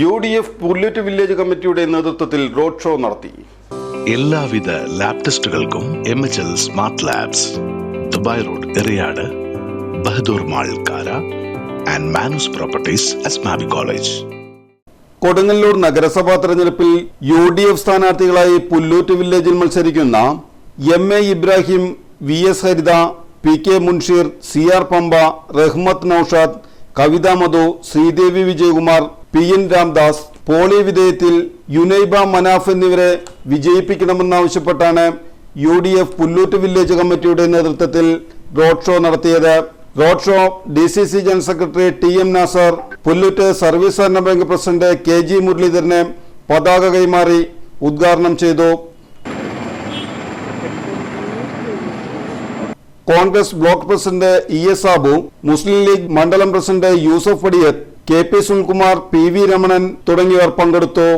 UDF Pullut village കമ്മിറ്റിയുടെ നേതൃത്വത്തിൽ road show നടത്തി. എല്ലാവിധ ലാബ് ടെസ്റ്റുകൾക്കും MHL smart labs, Dubai road, Eriyad, Bahadur mall, Kara and Manus properties, Asmabi college. Kodungallur നഗരസഭാ തെരഞ്ഞെടുപ്പിൽ UDF സ്ഥാനാർത്ഥികളായി പുല്ലൂറ്റ് വില്ലേജിൽ മത്സരിക്കുന്ന MA Ibrahim, VS Haritha, PK Munsheer, CR Pampa, Rahmath Noushad, Kavitha Madhu, Sreedevi Vijayakumar, PN Ramdas, Poly വിധേയത്തിൽ, യുനൈബ മനാഫ് എന്നിവരെ വിജയിപ്പിക്കണമെന്നാവശ്യപ്പെട്ടാണ് UDF പുല്ലൂറ്റ് വില്ലേജ് കമ്മിറ്റിയുടെ നേതൃത്വത്തിൽ റോഡ് ഷോ നടത്തിയത്. റോഡ് ഷോ DCC general secretary TM Nasar, Pullut service സഹകരണ ബാങ്ക് പ്രസിഡന്റ് KG മുരളീധരനെ പതാക കൈമാറി ഉദ്ഘാടനം ചെയ്തു. Congress block president ES Sabu, Muslim League മണ്ഡലം president Yusuf Padiyath, KP Sunilkumar, PV Ramanan തുടങ്ങിയവർ പങ്കെടുത്തു.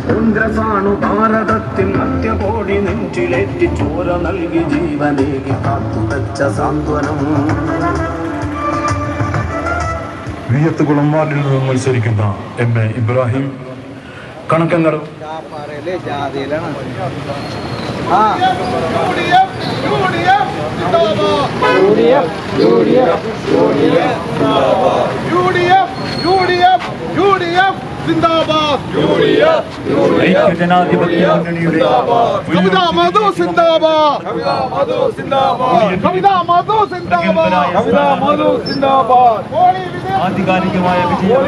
കോൺഗ്രസാണു ഭാരതത്തിൻ അത്യകോടി നെഞ്ചിലേറ്റി ചോര നൽകി ജീവനേകി കാത്തുവച്ച സാന്ത്വനം. വിയത്തുകുളം വാർഡിൽ നിന്ന് മത്സരിക്കുന്ന MA ഇബ്രാഹിം. കണക്കെന്താണ്? ജനാധിപത്യ മുന്നണിയുടെ കവിത മധു സിന്ദാബാദ്, കവിത മധു സിന്ദാബാദ്, കവിത മധു സിന്ദാബാദ്. ആധികാരികമായ വിജയം